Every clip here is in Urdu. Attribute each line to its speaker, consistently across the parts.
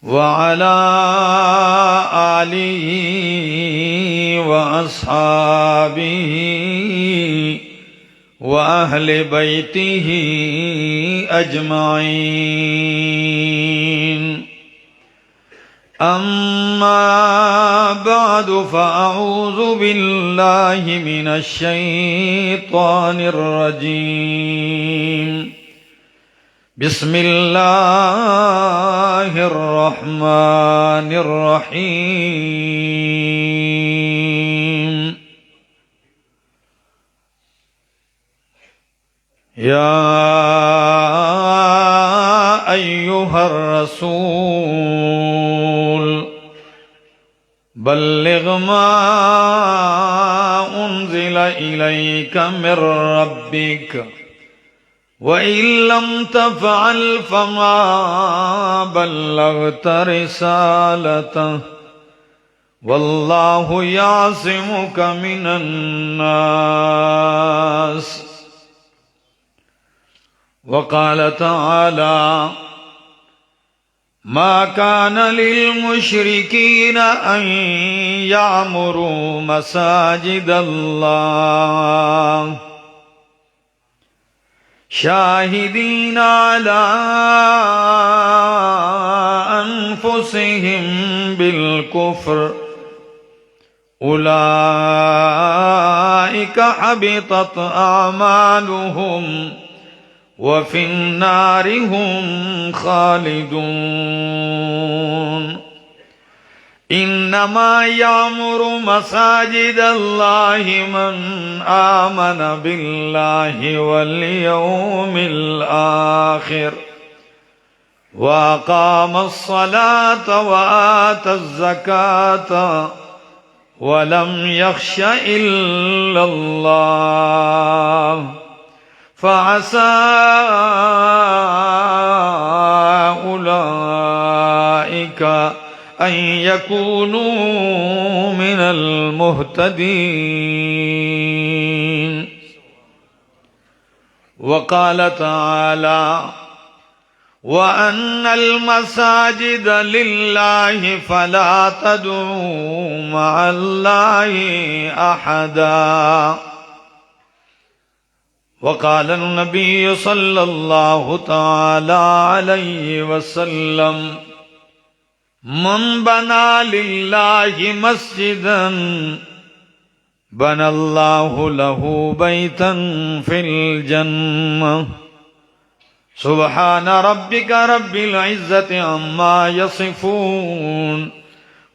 Speaker 1: وعلى آله وأصحابه وأهل بيته أجمعين. أما بعد فأعوذ بالله من الشيطان الرجيم. بسم الله الرحمن الرحيم. يا أيها الرسول بلغ ما أنزل إليك من ربك وَإِن لَّمْ تَفْعَلْ فَمَا بَلَّغْتَ رِسَالَتَهُ وَاللَّهُ يَعْصِمُكَ مِنَ النَّاسِ. وقال تعالى: ما كان للمشركين أن يعمروا مساجد الله شاهدين على أنفسهم بالكفر أولئك حبطت أعمالهم وفي النار هم خالدون. انما يعمر مساجد الله من آمن بالله واليوم الآخر وأقام الصلاة وآتى الزكاة ولم يخش إلا الله فعسى أولئك أن يكونوا من المهتدين. وقال تعالى: وأن المساجد لله فلا تدعوا مع الله أحدا. وقال النبي صلى الله تعالى عليه وسلم: من بنى لله مسجدا بنى الله له بيتا في الجنة. سبحان ربك رب العزة عما يصفون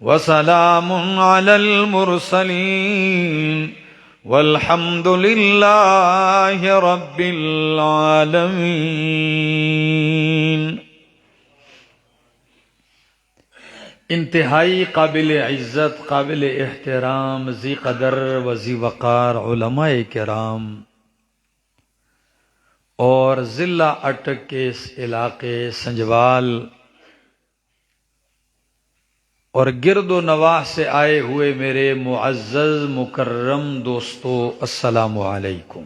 Speaker 1: وسلام على المرسلين والحمد لله رب العالمين. انتہائی قابل عزت، قابل احترام، ذی قدر و ذی وقار علماء کرام اور ضلع اٹک کے اس علاقے سنجوال اور گرد و نواح سے آئے ہوئے میرے معزز مکرم دوستو، السلام علیکم.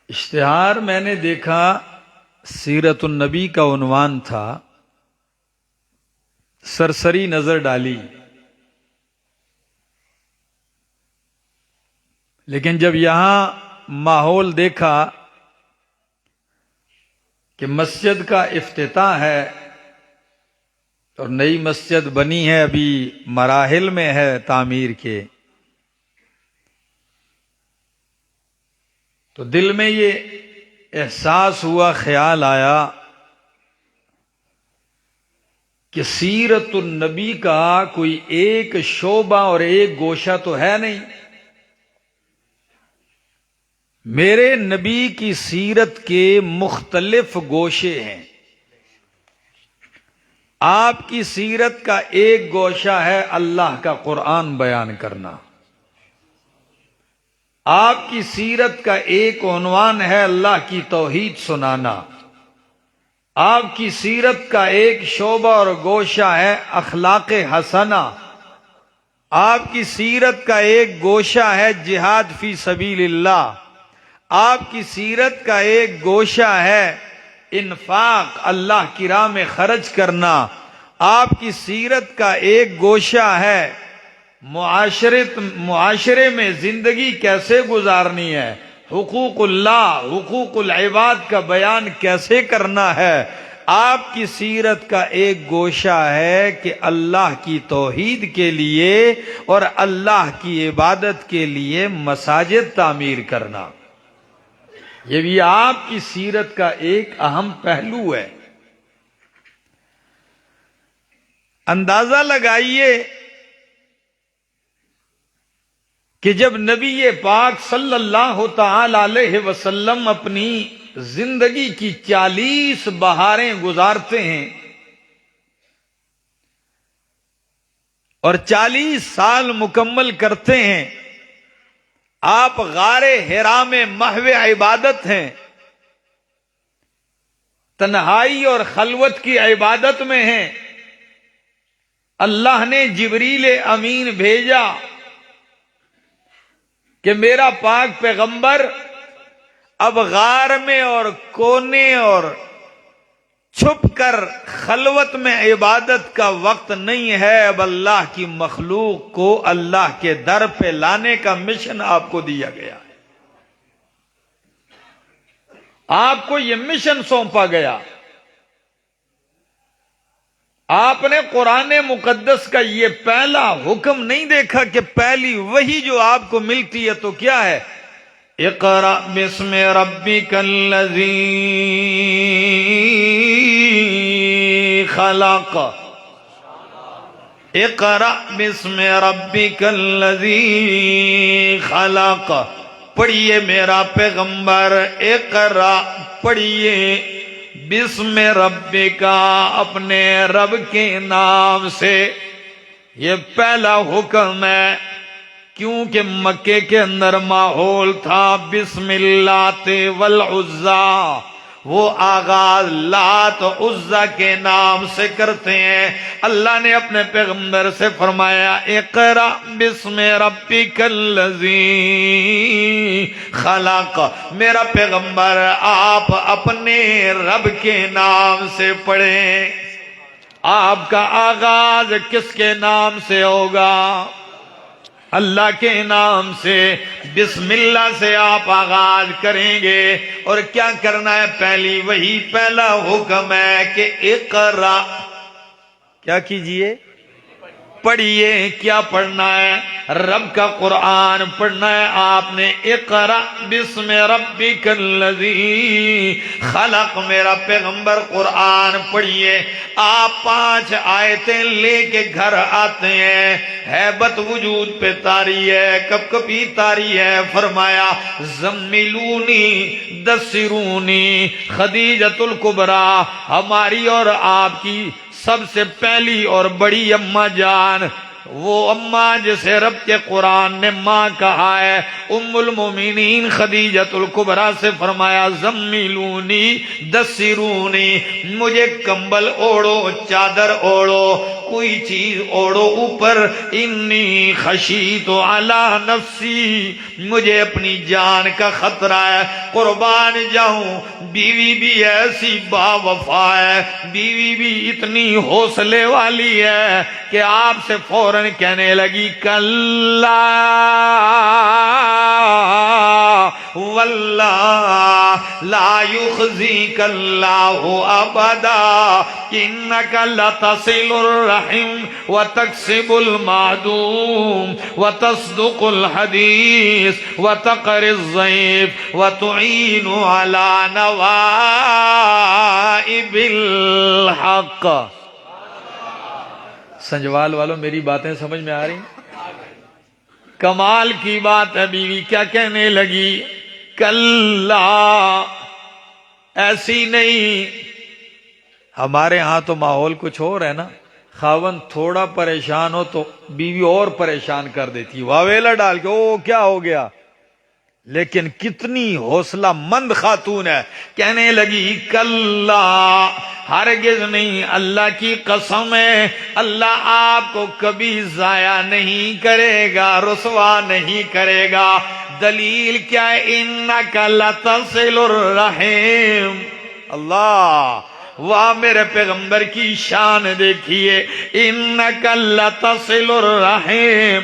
Speaker 1: اشتہار میں نے دیکھا، سیرت النبی کا عنوان تھا، سرسری نظر ڈالی، لیکن جب یہاں ماحول دیکھا کہ مسجد کا افتتاح ہے اور نئی مسجد بنی ہے، ابھی مراحل میں ہے تعمیر کے، تو دل میں یہ احساس ہوا، خیال آیا کہ سیرت النبی کا کوئی ایک شعبہ اور ایک گوشہ تو ہے نہیں. میرے نبی کی سیرت کے مختلف گوشے ہیں. آپ کی سیرت کا ایک گوشہ ہے اللہ کا قرآن بیان کرنا. آپ کی سیرت کا ایک عنوان ہے اللہ کی توحید سنانا. آپ کی سیرت کا ایک شعبہ اور گوشہ ہے اخلاق حسنہ. آپ کی سیرت کا ایک گوشہ ہے جہاد فی سبیل اللہ. آپ کی سیرت کا ایک گوشہ ہے انفاق، اللہ کی راہ میں خرچ کرنا. آپ کی سیرت کا ایک گوشہ ہے معاشرے میں زندگی کیسے گزارنی ہے، حقوق اللہ، حقوق العباد کا بیان کیسے کرنا ہے. آپ کی سیرت کا ایک گوشہ ہے کہ اللہ کی توحید کے لیے اور اللہ کی عبادت کے لیے مساجد تعمیر کرنا. یہ بھی آپ کی سیرت کا ایک اہم پہلو ہے. اندازہ لگائیے کہ جب نبی پاک صلی اللہ تعالی علیہ وسلم اپنی زندگی کی 40 بہاریں گزارتے ہیں اور 40 سال مکمل کرتے ہیں، آپ غار حرا میں محو عبادت ہیں، تنہائی اور خلوت کی عبادت میں ہیں. اللہ نے جبریل امین بھیجا کہ میرا پاک پیغمبر اب غار میں اور کونے اور چھپ کر خلوت میں عبادت کا وقت نہیں ہے، اب اللہ کی مخلوق کو اللہ کے در پہ لانے کا مشن آپ کو دیا گیا ہے. آپ کو یہ مشن سونپا گیا. آپ نے قرآن مقدس کا یہ پہلا حکم نہیں دیکھا کہ پہلی وحی جو آپ کو ملتی ہے تو کیا ہے؟ اقرأ بسم ربک الذی خلق. اقرأ بسم ربک الذی خلق. پڑھیے میرا پیغمبر، اقرأ پڑھیے، بسم ربکا اپنے رب کے نام سے. یہ پہلا حکم ہے کیونکہ مکے کے اندر ماحول تھا بسم اللہ والعزا، وہ آغاز لات و عزا کے نام سے کرتے ہیں. اللہ نے اپنے پیغمبر سے فرمایا اقرأ بسم ربک الذی خلق. میرا پیغمبر آپ اپنے رب کے نام سے پڑھیں. آپ کا آغاز کس کے نام سے ہوگا؟ اللہ کے نام سے. بسم اللہ سے آپ آغاز کریں گے. اور کیا کرنا ہے؟ پہلی وہی پہلا حکم ہے کہ اقرا، کیا کیجئے؟ پڑھیے. کیا پڑھنا ہے؟ رب کا قرآن پڑھنا ہے. آپ نے اقرا بسم ربک الذی خلق، میرا پیغمبر قرآن پڑھیے. آپ 5 آیتیں لے کے گھر آتے ہیں، ہیبت وجود پہ طاری ہے، کب کبھی طاری ہے. فرمایا زملونی دسرونی. خدیجۃ الکبریٰ ہماری اور آپ کی سب سے پہلی اور بڑی اماں جان، وہ اماں جسے رب کے قرآن نے ماں کہا ہے، ام المومنین خدیجۃ الکبریٰ سے فرمایا زملونی دسرونی، مجھے کمبل اوڑو، چادر اوڑو، کوئی چیز اوڑو اوپر. انی خشیت علی نفسی، مجھے اپنی جان کا خطرہ ہے، قربان جاؤں. بیوی بھی ایسی با وفا ہے، بیوی بھی اتنی حوصلے والی ہے کہ آپ سے فوراً کہنے لگی کلا واللہ لا یخزیک اللہ ابدا انک لتصل الرحم وتکسب المعدوم وتصدق الحدیث وتقر الضیف وتعین علی نوائب الحق. سنجوال والوں میری باتیں سمجھ میں آ رہی؟ کمال کی بات ہے. بیوی کیا کہنے لگی؟ کلا، ایسی نہیں. ہمارے ہاں تو ماحول کچھ اور ہے نا، خاوند تھوڑا پریشان ہو تو بیوی اور پریشان کر دیتی، واویلا ڈال کے او کیا ہو گیا. لیکن کتنی حوصلہ مند خاتون ہے، کہنے لگی کلا، ہرگز نہیں، اللہ کی قسم ہے اللہ آپ کو کبھی ضائع نہیں کرے گا، رسوا نہیں کرے گا. دلیل کیا ہے؟ انک لتصل الرحم. اللہ، واہ میرے پیغمبر کی شان دیکھیے. انک لتصل الرحم.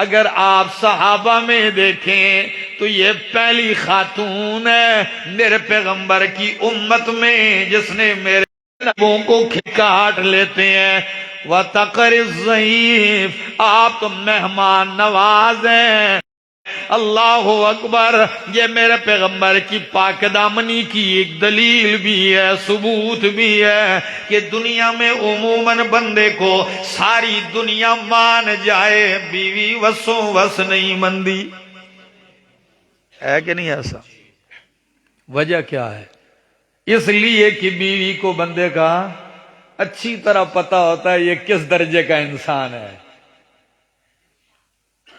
Speaker 1: اگر آپ صحابہ میں دیکھیں تو یہ پہلی خاتون ہے میرے پیغمبر کی امت میں جس نے میرے نبوں کو کاٹ لیتے ہیں. وَتَقْرِ الضَّيْفِ، آپ تو مہمان نواز ہیں. اللہ اکبر. یہ میرے پیغمبر کی پاک دامنی کی ایک دلیل بھی ہے، ثبوت بھی ہے کہ دنیا میں عموماً بندے کو ساری دنیا مان جائے، بیوی وسوں وس نہیں مندی. ہے کہ نہیں ایسا؟ وجہ کیا ہے؟ اس لیے کہ بیوی کو بندے کا اچھی طرح پتہ ہوتا ہے یہ کس درجے کا انسان ہے،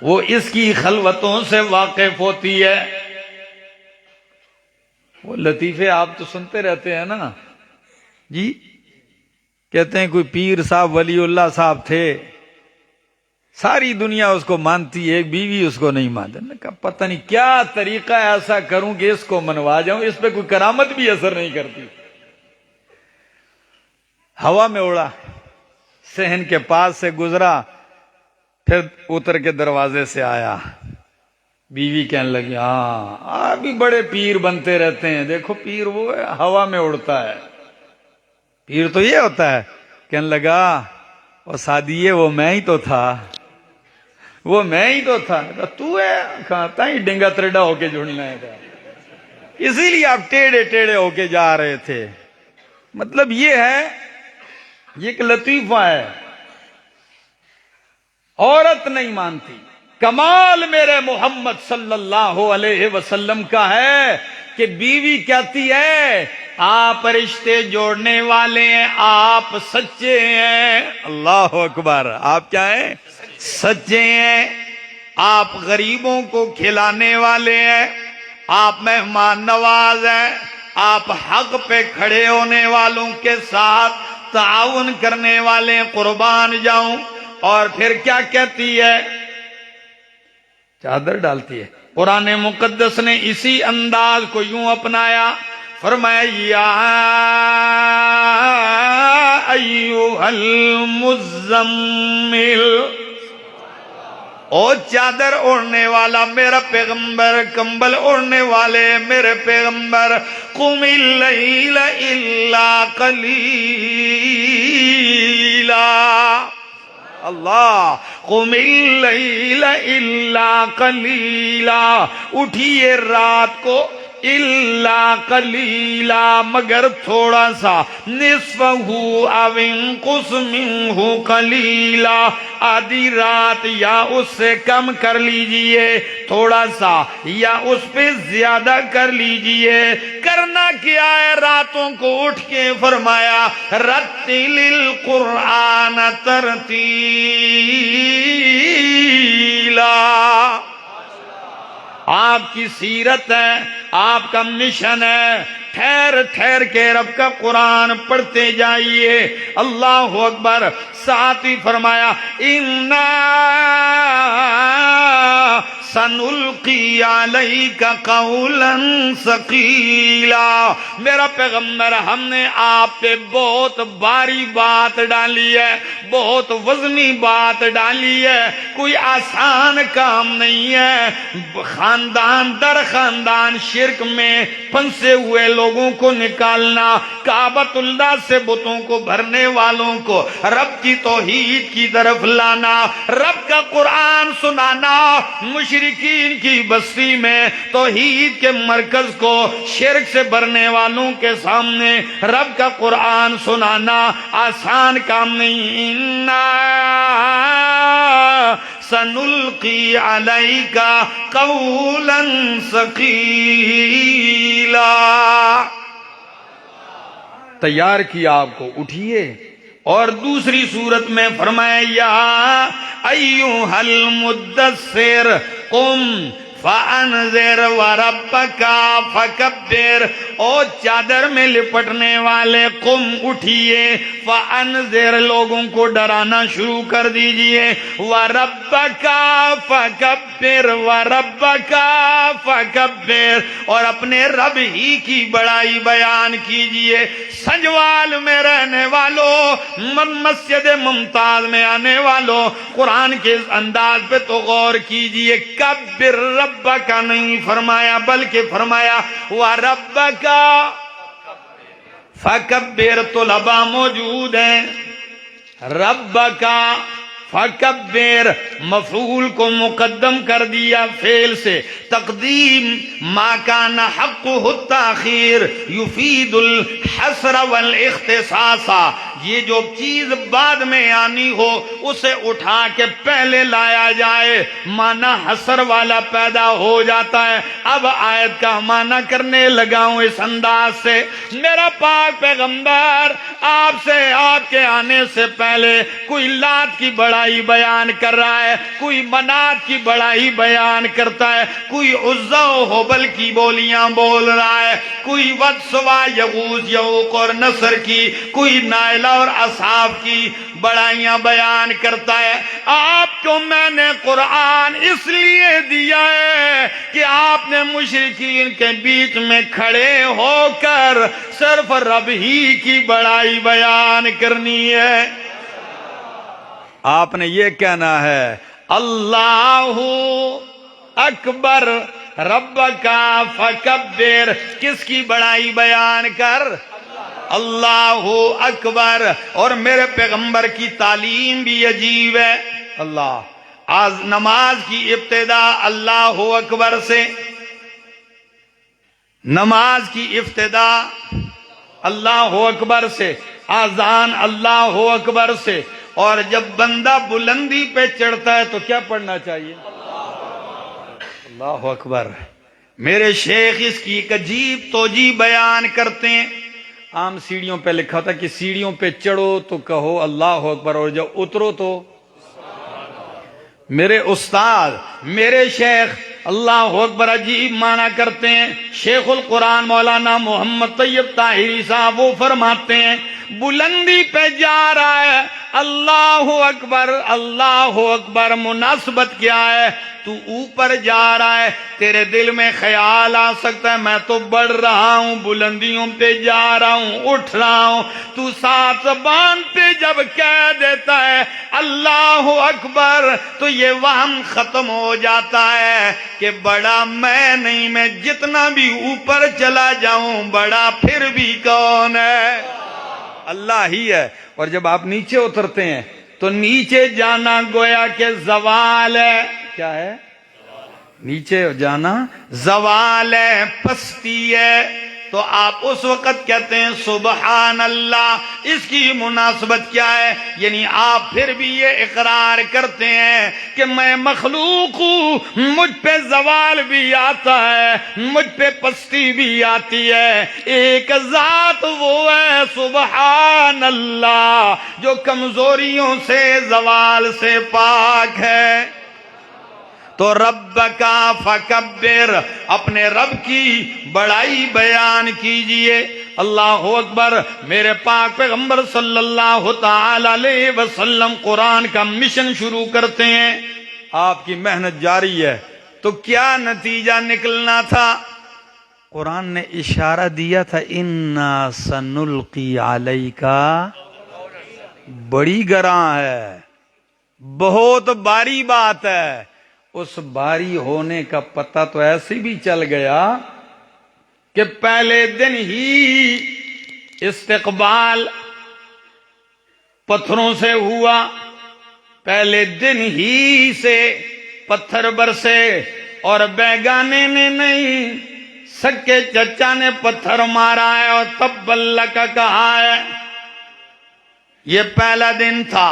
Speaker 1: وہ اس کی خلوتوں سے واقف ہوتی ہے. وہ لطیفے آپ تو سنتے رہتے ہیں نا جی. کہتے ہیں کوئی پیر صاحب ولی اللہ صاحب تھے، ساری دنیا اس کو مانتی ہے، ایک بیوی اس کو نہیں مانتی. میں کہا پتہ نہیں کیا طریقہ ایسا کروں کہ اس کو منوا جاؤں، اس پہ کوئی کرامت بھی اثر نہیں کرتی. ہوا میں اڑا، صحن کے پاس سے گزرا، پھر اتر کے دروازے سے آیا. بیوی کہنے لگی ہاں آپ بھی بڑے پیر بنتے رہتے ہیں، دیکھو پیر وہ ہے ہوا میں اڑتا ہے، پیر تو یہ ہوتا ہے. کہنے لگا اور سادیے وہ میں ہی تو تھا، وہ میں ہی تو تھا. تو ہے کہتا ہی ڈنگا تریڈا ہو کے جڑنا ہے، اسی لیے آپ ٹیڑے ٹیڑے ہو کے جا رہے تھے. مطلب یہ ہے، یہ ایک لطیفہ ہے. عورت نہیں مانتی. کمال میرے محمد صلی اللہ علیہ وسلم کا ہے کہ بیوی کہتی ہے آپ رشتے جوڑنے والے ہیں، آپ سچے ہیں. اللہ اکبر. آپ کیا ہیں؟ سچے ہیں. آپ غریبوں کو کھلانے والے ہیں، آپ مہمان نواز ہیں، آپ حق پہ کھڑے ہونے والوں کے ساتھ تعاون کرنے والے ہیں. قربان جاؤں. اور پھر کیا کہتی ہے؟ چادر ڈالتی ہے. قرآن مقدس نے اسی انداز کو یوں اپنایا، فرمایا یا ایھا المزمل، او چادر اوڑھنے والا میرا پیغمبر، کمبل اوڑھنے والے میرے پیغمبر، قم اللیل الا قلیلا. اللہ، قم اللیل الا قلیلا، اٹھیے رات کو، الا قلیلا مگر تھوڑا سا، نصفہ او انقص منہ قلیلا، آدھی رات یا اس سے کم کر لیجئے تھوڑا سا، یا اس پہ زیادہ کر لیجئے. کرنا کیا ہے؟ راتوں کو اٹھ کے فرمایا رتل القرآن ترتیلا. آپ کی سیرت ہے، آپ کا مشن ہے، ٹھہر ٹھہر کے رب کا قرآن پڑھتے جائیے. اللہ اکبر. ساتھ ہی فرمایا اِنَّا سَنُلْقِي عَلَيْكَ قَوْلًا ثَقِيلًا. میرا پیغمبر ہم نے آپ پہ بہت باری بات ڈالی ہے، بہت وزنی بات ڈالی ہے، کوئی آسان کام نہیں ہے. خاندان در خاندان شرک میں پھنسے ہوئے لوگوں کو نکالنا، کعبۃ اللہ سے بتوں کو بھرنے والوں کو رب کی توحید کی طرف لانا، رب کا قرآن سنانا، مشرکین کی بستی میں توحید کے مرکز کو شرک سے بھرنے والوں کے سامنے رب کا قرآن سنانا آسان کام نہیں. اِنَّا سَنُلْقِي عَلَيْكَ قَوْلًا ثَقِيلًا. تیار کیا آپ کو، اٹھیے. اور دوسری صورت میں فرمایا یا ایھا المدثر قم فانذر وربک فکبر، او چادر میں لپٹنے والے قم اٹھیے، فانذر لوگوں کو ڈرانا شروع کر دیجئے، وربک فکبر وربک فکبر، اور اپنے رب ہی کی بڑائی بیان کیجئے۔ سنجوال میں رہنے والوں، مسجد ممتاز میں آنے والوں، قرآن کے اس انداز پہ تو غور کیجئے، کبر ربک نہیں فرمایا بلکہ فرمایا وَرَبَّكَ فَكَبِّرْ، طلباء موجود ہیں، ربک فکبر مفعول کو مقدم کر دیا فعل سے، تقدیم ما کان حقہ التاخیر یفید الحصر والاختصاص، یہ جو چیز بعد میں آنی ہو اسے اٹھا کے پہلے لایا جائے، معنی حصر والا پیدا ہو جاتا ہے۔ اب آیت کا معنی کرنے لگا ہوں اس انداز سے، میرا پاک پیغمبر آپ سے، آپ کے آنے سے پہلے کوئی لات کی بڑائی بیان کر رہا ہے، کوئی منات کی بڑائی بیان کرتا ہے، کوئی عزا و حبل کی بولیاں بول رہا ہے، کوئی ود سوا یغوث یعوق اور نصر کی، کوئی نائلہ اور اصحاب کی بڑائیاں بیان کرتا ہے۔ آپ کو میں نے قرآن اس لیے دیا ہے کہ آپ نے مشرکین کے بیچ میں کھڑے ہو کر صرف رب ہی کی بڑائی بیان کرنی ہے۔ آپ نے یہ کہنا ہے اللہ اکبر ربک فکبر، کس کی بڑائی بیان کر؟ اللہ اکبر۔ اور میرے پیغمبر کی تعلیم بھی عجیب ہے۔ اللہ، آج نماز کی ابتدا اللہ اکبر سے، نماز کی ابتدا اللہ اکبر سے، اذان اللہ اکبر سے، اور جب بندہ بلندی پہ چڑھتا ہے تو کیا پڑھنا چاہیے؟ اللہ اکبر۔ میرے شیخ اس کی ایک عجیب توجیہ بیان کرتے ہیں۔ عام سیڑھیوں پہ لکھا ہوتا ہے کہ سیڑھیوں پہ چڑھو تو کہو اللہ اکبر، اور جب اترو تو میرے استاد، میرے شیخ اللہ اکبر عجیب معنی کرتے ہیں۔ شیخ القرآن مولانا محمد طیب طاہری صاحب وہ فرماتے ہیں بلندی پہ جا رہا ہے، اللہ اکبر اللہ اکبر، مناسبت کیا ہے؟ تو اوپر جا رہا ہے، تیرے دل میں خیال آ سکتا ہے میں تو بڑھ رہا ہوں، بلندیوں پہ جا رہا ہوں، اٹھ رہا ہوں، تو ساتھ زبان پہ جب کہہ دیتا ہے اللہ اکبر تو یہ وہم ختم ہو جاتا ہے کہ بڑا میں نہیں، میں جتنا بھی اوپر چلا جاؤں بڑا پھر بھی کون ہے؟ اللہ ہی ہے۔ اور جب آپ نیچے اترتے ہیں تو نیچے جانا گویا کہ زوال ہے۔ کیا ہے؟ نیچے جانا زوال ہے، پستی ہے۔ تو آپ اس وقت کہتے ہیں سبحان اللہ۔ اس کی مناسبت کیا ہے؟ یعنی آپ پھر بھی یہ اقرار کرتے ہیں کہ میں مخلوق ہوں، مجھ پہ زوال بھی آتا ہے، مجھ پہ پستی بھی آتی ہے، ایک ذات وہ ہے سبحان اللہ جو کمزوریوں سے، زوال سے پاک ہے۔ تو ربک فکبر، اپنے رب کی بڑائی بیان کیجئے۔ اللہ اکبر۔ میرے پاک پیغمبر صلی اللہ تعالی علیہ وسلم قرآن کا مشن شروع کرتے ہیں، آپ کی محنت جاری ہے، تو کیا نتیجہ نکلنا تھا؟ قرآن نے اشارہ دیا تھا انا سنلقی علیک، بڑی گراں ہے، بہت باری بات ہے۔ اس باری ہونے کا پتہ تو ایسے بھی چل گیا کہ پہلے دن ہی استقبال پتھروں سے ہوا، پہلے دن ہی سے پتھر برسے، اور بیگانے نے نہیں، سکے چچا نے پتھر مارا ہے اور تب اللہ کا کہا ہے۔ یہ پہلا دن تھا۔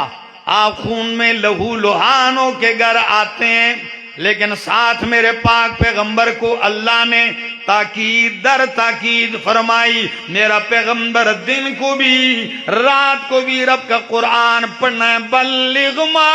Speaker 1: آپ خون میں لہو لہانوں کے گھر آتے ہیں، لیکن ساتھ میرے پاک پیغمبر کو اللہ نے تاکید در تاکید فرمائی۔ میرا پیغمبر دن کو بھی رات کو بھی رب کا قرآن پڑھنا ہے۔ بلغ ما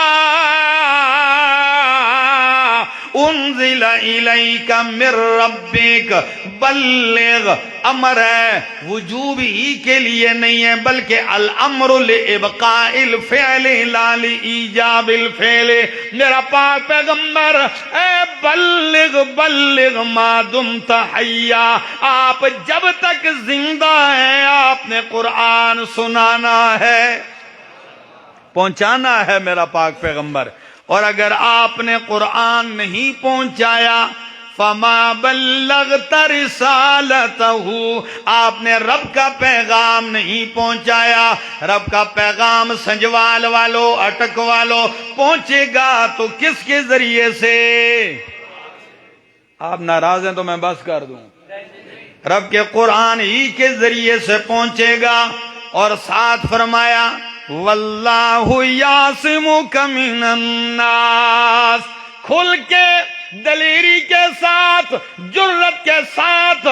Speaker 1: انزل الیک من ربک بلغ، امر ہے وجوب ہی کے لیے نہیں ہے بلکہ الامر لابقاء الفعل لا لایجاب الفعل۔ میرا پاک پیغمبر اے بلغ بلغ ما دمت حیا، آپ جب تک زندہ ہیں آپ نے قرآن سنانا ہے، پہنچانا ہے میرا پاک پیغمبر۔ اور اگر آپ نے قرآن نہیں پہنچایا فما بلغت رسالتہ، آپ نے رب کا پیغام نہیں پہنچایا۔ رب کا پیغام سنجوال والو، اٹک والو پہنچے گا تو کس کے ذریعے سے؟ آپ ناراض ہیں تو میں بس کر دوں، رب کے قرآن ہی کے ذریعے سے پہنچے گا۔ اور ساتھ فرمایا واللہ یعصمک من الناس، کھل کے دلیری کے ساتھ جرت کے ساتھ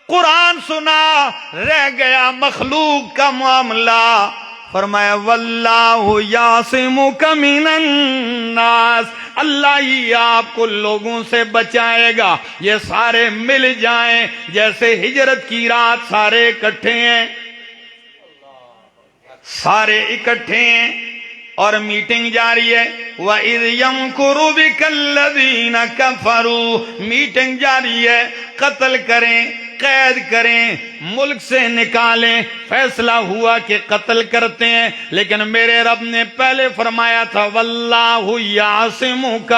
Speaker 1: قرآن سنا، رہ گیا مخلوق کا معاملہ۔ فرمایا واللہ یعصمک من الناس، اللہ ہی آپ کو لوگوں سے بچائے گا۔ یہ سارے مل جائیں جیسے ہجرت کی رات سارے اکٹھے ہیں، سارے اکٹھے ہیں اور میٹنگ جاری ہے۔ وَإِذْ يَمْكُرُ بِكَ الَّذِينَ كَفَرُوا، میٹنگ جاری ہے، قتل کریں، قید کریں، ملک سے نکالیں، فیصلہ ہوا کہ قتل کرتے ہیں، لیکن میرے رب نے پہلے فرمایا تھا واللہ یعصمک،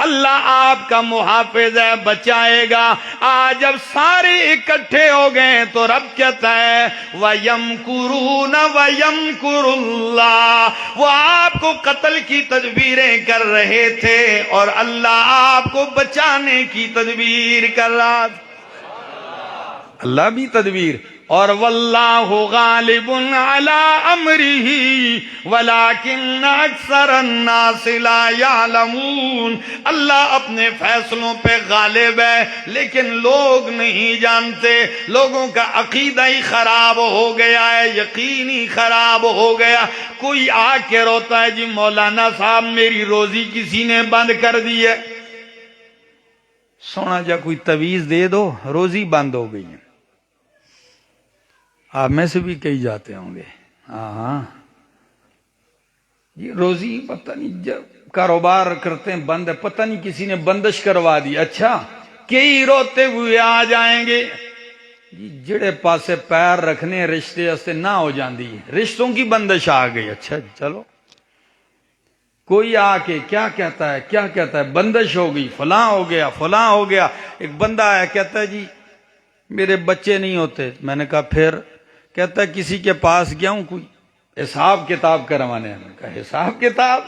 Speaker 1: اللہ آپ کا محافظ ہے، بچائے گا۔ آج جب سارے اکٹھے ہو گئے تو رب کہتا ہے وَيَمْكُرُونَ وَيَمْكُرُ اللَّهُ، وہ آپ کو قتل کی تدبیریں کر رہے تھے اور اللہ آپ کو بچانے کی تدبیر کر رہا تھا۔ اللہ بھی تدبیر، اور واللہ غالب علی امرہ ولکن اکثر الناس لا یعلمون، اللہ اپنے فیصلوں پہ غالب ہے لیکن لوگ نہیں جانتے۔ لوگوں کا عقیدہ ہی خراب ہو گیا ہے، یقین ہی خراب ہو گیا۔ کوئی آ کے روتا ہے جی مولانا صاحب میری روزی کسی نے بند کر دی ہے، سونا جا کوئی تویز دے دو، روزی بند ہو گئی ہے۔ آپ میں سے بھی کئی جاتے ہوں گے ہاں یہ روزی پتہ نہیں، جب کاروبار کرتے ہیں بند ہے، پتہ نہیں کسی نے بندش کروا دی۔ اچھا کئی روتے ہوئے آ جائیں گے جی جڑے پاسے پیر رکھنے رشتے استے نہ ہو جاندی، رشتوں کی بندش آ گئی۔ اچھا چلو، کوئی آ کے کیا کہتا ہے، کیا کہتا ہے بندش ہو گئی، فلاں ہو گیا، فلاں ہو گیا۔ ایک بندہ آیا کہتا ہے جی میرے بچے نہیں ہوتے، میں نے کہا پھر؟ کہتا ہے کسی کے پاس گیا ہوں کوئی حساب کتاب کروانے، میں نے کہا حساب کتاب؟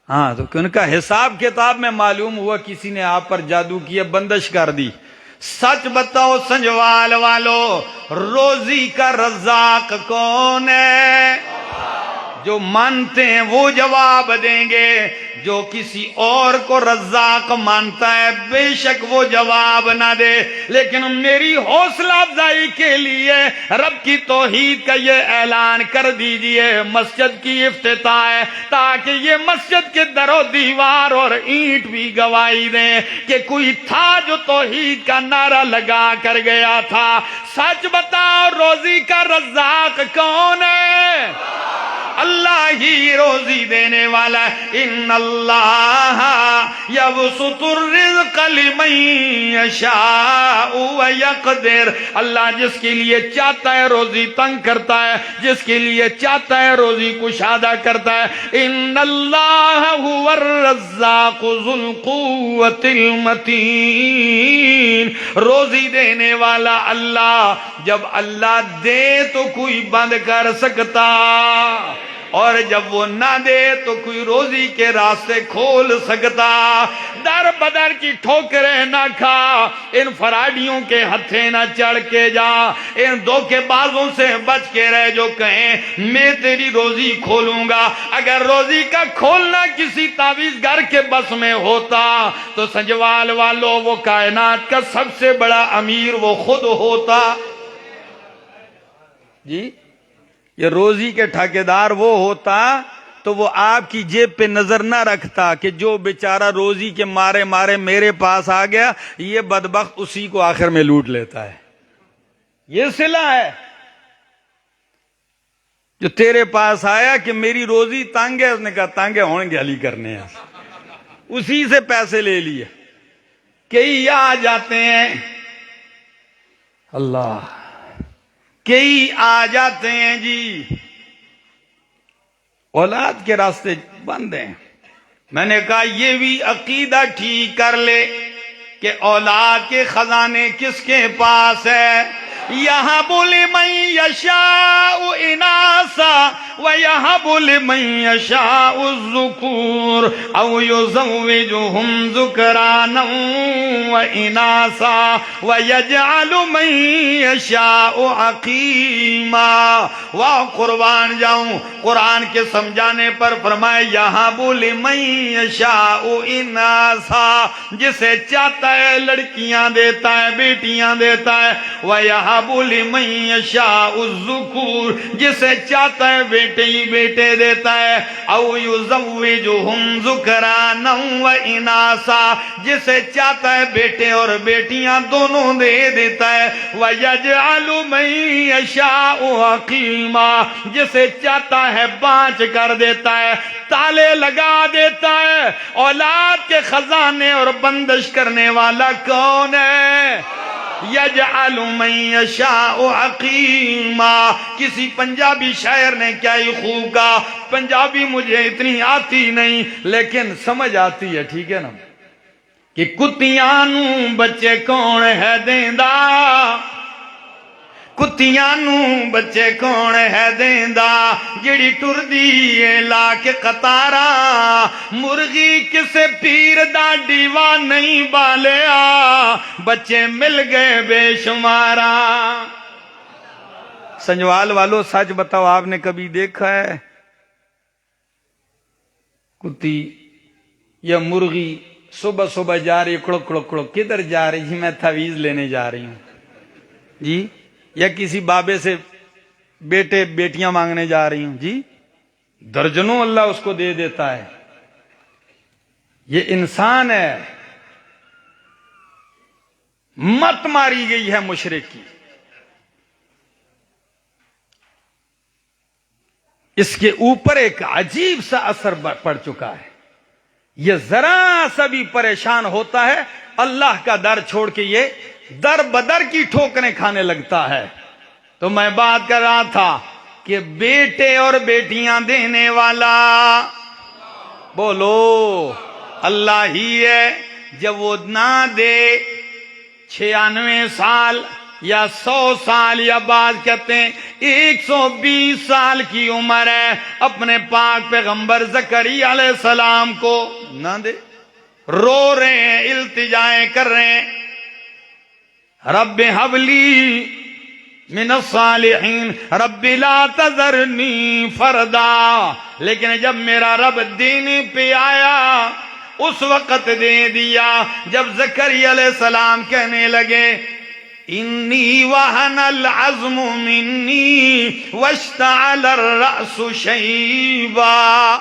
Speaker 1: ہاں تو ان کا حساب کتاب میں معلوم ہوا کسی نے آپ پر جادو کیا، بندش کر دی۔ سچ بتاؤ سنجوال والو، روزی کا رزاق کون ہے؟ جو مانتے ہیں وہ جواب دیں گے، جو کسی اور کو رزاق مانتا ہے بے شک وہ جواب نہ دے۔ لیکن میری حوصلہ افزائی کے لیے رب کی توحید کا یہ اعلان کر دیجئے، مسجد کی افتتاح ہے تاکہ یہ مسجد کے در و دیوار اور اینٹ بھی گواہی دیں کہ کوئی تھا جو توحید کا نعرہ لگا کر گیا تھا۔ سچ بتاؤ روزی کا رزاق کون ہے؟ اللہ ہی روزی دینے والا ہے۔ ان اللہ یبسط الرزق لمن یشاء ویقدر، اللہ جس کے لیے چاہتا ہے روزی تنگ کرتا ہے، جس کے لیے چاہتا ہے روزی کشادہ کرتا ہے۔ ان اللہ هو الرزاق ذو القوة المتین، روزی دینے والا اللہ، جب اللہ دے تو کوئی بند کر سکتا، اور جب وہ نہ دے تو کوئی روزی کے راستے کھول سکتا۔ در بدر کی ٹھوکریں نہ کھا، ان فراڈیوں کے ہتھے نہ چڑھ کے جا، ان دھوکے بازوں سے بچ کے رہ جو کہیں میں تیری روزی کھولوں گا۔ اگر روزی کا کھولنا کسی تعویذ گر کے بس میں ہوتا تو سنجوال والو وہ کائنات کا سب سے بڑا امیر وہ خود ہوتا۔ جی یہ روزی کے ٹھیکیدار وہ ہوتا
Speaker 2: تو وہ آپ کی جیب پہ نظر نہ رکھتا کہ جو بیچارہ روزی کے مارے مارے میرے پاس آ گیا، یہ بدبخت اسی کو آخر میں لوٹ لیتا ہے. یہ صلہ ہے جو تیرے پاس آیا کہ میری روزی تنگ ہے، اس نے کہا تنگ ہے ہون گے علی کرنے ہیں، اسی سے پیسے لے لیے. کئی آ جاتے ہیں، اللہ، کئی آ جاتے ہیں جی، اولاد کے راستے بند ہیں. میں نے کہا یہ بھی عقیدہ ٹھیک کر لے کہ اولاد کے خزانے کس کے پاس ہے. یَهَبُ لِمَن یَشَاءُ إِنَاثًا وَيَهَبُ لِمَن یَشَاءُ الذُّکُورَ أَوْ يُزَوِّجُهُمْ ذُکْرَانًا وَإِنَاثًا وَيَجْعَلُ مَن یَشَاءُ عَقِیمًا. واہ قربان جاؤں، قرآن کے سمجھانے پر فرمائے یَهَبُ لِمَن یَشَاءُ إِنَاثًا، جسے چاہتا ہے لڑکیاں دیتا ہے، بیٹیاں دیتا ہے. وَيَهَبُ لِمَن یَشَاءُ الذُّکُورَ، جسے چاہتا ہے بیٹے ہی بیٹے دیتا ہے. اَوْ يُزَوِّجُهُمْ ذُکْرَانًا وَإِنَاثًا، جسے چاہتا ہے بیٹے اور بیٹیاں دونوں دے دیتا ہے. وَيَجْعَلُ مَن یَشَاءُ عَقِیمًا، جسے چاہتا ہے بانچ کر دیتا ہے، تالے لگا دیتا ہے. اولاد کے خزانے اور بندش کرنے والا کون ہے؟ یجعل من یشاء عقیما. کسی پنجابی شاعر نے کیا ہی خوب کہا، پنجابی مجھے اتنی آتی نہیں لیکن سمجھ آتی ہے، ٹھیک ہے نا، کہ کتیاں نو بچے کون ہے دیندا، کتیاں نو بچے کون ہے دیندا، جڑی ٹردی اے لا کے قطاراں. مرغی کسے پیر دا ڈیوا نہیں بالیا، بچے مل گئے بے شماراں. سنجوال والو سچ بتاؤ، آپ نے کبھی دیکھا ہے کتی یا مرغی صبح صبح جا رہی کڑک کڑک کڑک، کدھر جا رہی؟ جی میں تعویذ لینے جا رہی ہوں جی، یا کسی بابے سے بیٹے بیٹیاں مانگنے جا رہی ہوں جی. درجنوں اللہ اس کو دے دیتا ہے. یہ انسان ہے، مت ماری گئی ہے مشرک کی. اس کے اوپر ایک عجیب سا اثر پڑ چکا ہے. یہ ذرا سا بھی پریشان ہوتا ہے، اللہ کا در چھوڑ کے یہ در بدر کی ٹھوکریں کھانے لگتا ہے. تو میں بات کر رہا تھا کہ بیٹے اور بیٹیاں دینے والا بولو اللہ ہی ہے. جب وہ نہ دے 96 سال یا 100 سال یا بعض کہتے ہیں 120 سال کی عمر ہے، اپنے پاک پیغمبر زکریا علیہ السلام کو نہ دے، رو رہے ہیں، التجائیں کر رہے ہیں، رب حبلی من الصالحین رب لا تذرنی فردا. لیکن جب میرا رب دینے پہ آیا اس وقت دے دیا جب زکریا علیہ السلام کہنے لگے انی وہن العظم منی واشتعل الرأس شیبا.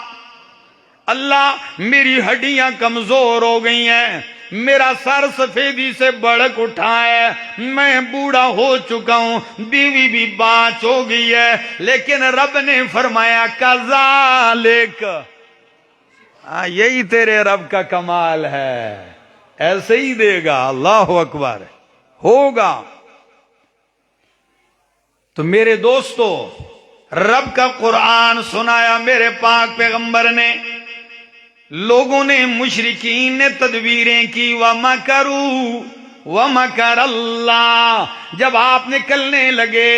Speaker 2: اللہ میری ہڈیاں کمزور ہو گئی ہیں، میرا سر سفیدی سے بڑک اٹھا ہے، میں بوڑھا ہو چکا ہوں، بیوی بھی باچ ہو گئی ہے. لیکن رب نے فرمایا کذالک، یہی تیرے رب کا کمال ہے، ایسے ہی دے گا. اللہ اکبر، ہوگا. تو میرے دوستو، رب کا قرآن سنایا میرے پاک پیغمبر نے، لوگوں نے، مشرکین نے تدبیریں کی، وَمَكَرُوا وَمَكَرَ اللَّهُ. جب آپ نکلنے لگے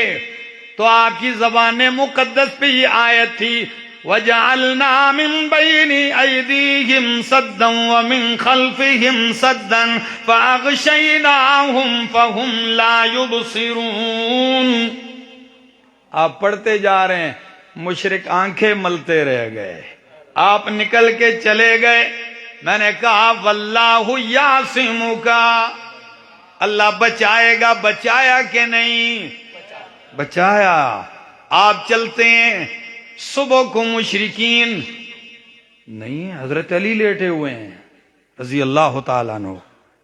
Speaker 2: تو آپ کی زبان مقدس پہ یہ آیت تھی وَجَعَلْنَا مِن بَيْنِ أَيْدِيهِمْ سَدًّا وَمِن خَلْفِهِمْ سَدًّا فَأَغْشَيْنَاهُمْ فَهُمْ لَا يُبْصِرُونَ. آپ پڑھتے جا رہے ہیں، مشرک آنکھیں ملتے رہ گئے، آپ نکل کے چلے گئے. میں نے کہا واللہ یعصمک، اللہ بچائے گا. بچایا کہ نہیں؟ بچایا. آپ چلتے ہیں، صبح کو مشرکین نہیں، حضرت علی لیٹے ہوئے ہیں رضی اللہ تعالیٰ عنہ.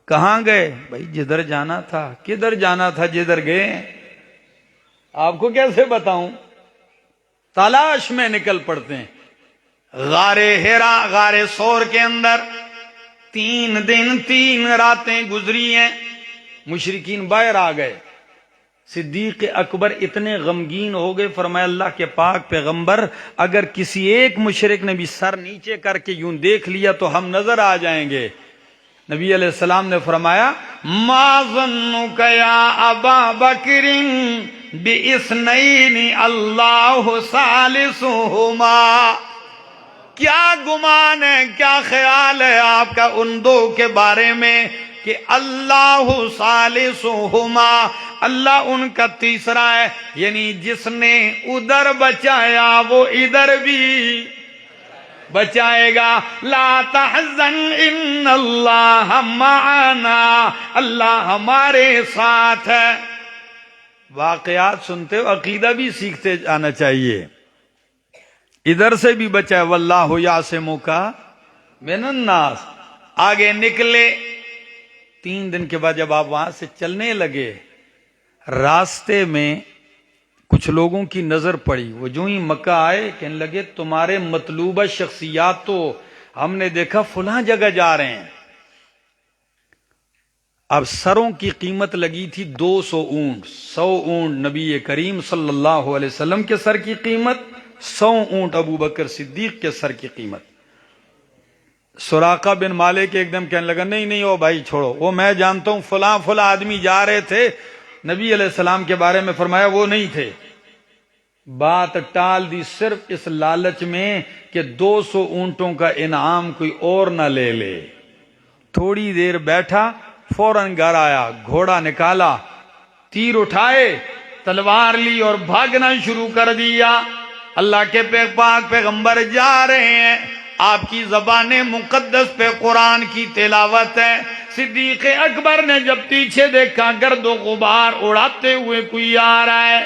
Speaker 2: کہاں گئے بھائی؟ جدھر جانا تھا. کدھر جانا تھا جدھر گئے؟ آپ کو کیسے بتاؤں؟ تلاش میں نکل پڑتے ہیں. غار ہیرا، غار سور کے اندر 3 دن 3 راتیں گزری ہیں. مشرکین باہر آ گئے. صدیق اکبر اتنے غمگین ہو گئے، فرمایا اللہ کے پاک پیغمبر، اگر کسی ایک مشرک نے بھی سر نیچے کر کے یوں دیکھ لیا تو ہم نظر آ جائیں گے. نبی علیہ السلام نے فرمایا ما ظنک یا ابا بکر باثنین اللہ ثالثہما. کیا گمان ہے، کیا خیال ہے آپ کا ان 2 کے بارے میں کہ اللہ ثالثہما، اللہ ان کا تیسرا ہے. یعنی جس نے ادھر بچایا وہ ادھر بھی بچائے گا. لا تحزن ان اللہ معنا، اللہ ہمارے ساتھ ہے. واقعات سنتے ہو، عقیدہ بھی سیکھتے جانا چاہیے. ادھر سے بھی بچائے، واللہ یعصمک من الناس. آگے نکلے. 3 دن کے بعد جب آپ وہاں سے چلنے لگے، راستے میں کچھ لوگوں کی نظر پڑی. وہ جو ہی مکہ آئے کہنے لگے تمہارے مطلوبہ شخصیات تو ہم نے دیکھا فلاں جگہ جا رہے ہیں. اب سروں کی قیمت لگی تھی 200 اونٹ. 100 اونٹ نبی کریم صلی اللہ علیہ وسلم کے سر کی قیمت، 100 اونٹ ابو بکر صدیق کے سر کی قیمت. سراقہ بن مالک ایک دم کہنے لگا نہیں او بھائی چھوڑو، وہ میں جانتا ہوں، فلاں آدمی جا رہے تھے. نبی علیہ السلام کے بارے میں فرمایا وہ نہیں تھے. بات ٹال دی صرف اس لالچ میں کہ 200 اونٹوں کا انعام کوئی اور نہ لے لے. تھوڑی دیر بیٹھا، فوراً گھر آیا، گھوڑا نکالا، تیر اٹھائے، تلوار لی اور بھاگنا شروع کر دیا. اللہ کے پاک پیغمبر جا رہے ہیں، آپ کی زبان مقدس پہ قرآن کی تلاوت ہے. صدیق اکبر نے جب پیچھے دیکھا گرد و غبار اڑاتے ہوئے کوئی آ رہا ہے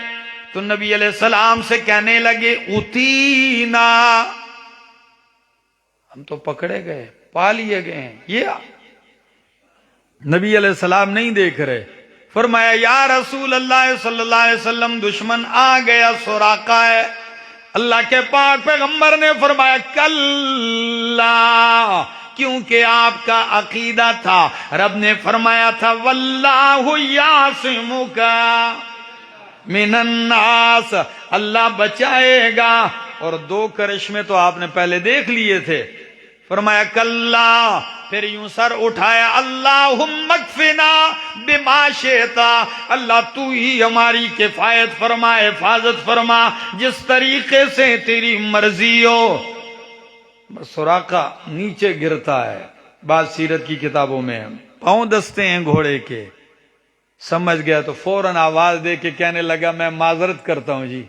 Speaker 2: تو نبی علیہ السلام سے کہنے لگے اتینا، ہم تو پکڑے گئے، پا لیے گئے ہیں. یہ نبی علیہ السلام نہیں دیکھ رہے. فرمایا یا رسول اللہ صلی اللہ علیہ وسلم دشمن آ گیا، سراقہ ہے. اللہ کے پاک پیغمبر نے فرمایا کلا، کیونکہ آپ کا عقیدہ تھا، رب نے فرمایا تھا واللہ یعصمک من الناس، اللہ بچائے گا. اور 2 کرشمے تو آپ نے پہلے دیکھ لیے تھے. فرمایا کلا، پھر یوں سر اٹھایا، اللہم اکفنا بما شئت، اللہ تو ہی ہماری کفایت فرما، حفاظت فرما جس طریقے سے تیری مرضی ہو. سراقہ نیچے گرتا ہے. بعض سیرت کی کتابوں میں پاؤں دستے ہیں گھوڑے کے. سمجھ گیا تو فوراً آواز دے کے کہنے لگا میں معذرت کرتا ہوں جی،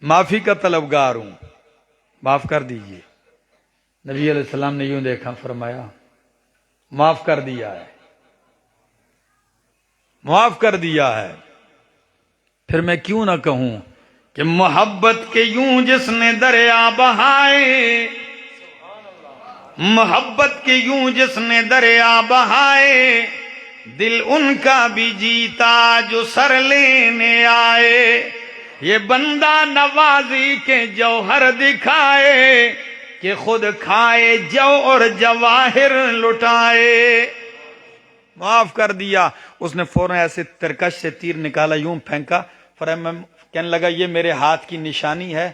Speaker 2: معافی کا طلبگار ہوں، معاف کر دیجئے. نبی علیہ السلام نے یوں دیکھا، فرمایا معاف کر دیا ہے، معاف کر دیا ہے. پھر میں کیوں نہ کہوں کہ محبت کے یوں جس نے دریا بہائے، محبت کے یوں جس نے دریا بہائے، دل ان کا بھی جیتا جو سر لینے آئے. یہ بندہ نوازی کے جوہر دکھائے کہ خود کھائے جو اور جواہر لٹائے. معاف کر دیا. اس نے فوراً ایسے ترکش سے تیر نکالا، یوں پھینکا. فرمایا کہنے لگا یہ میرے ہاتھ کی نشانی ہے،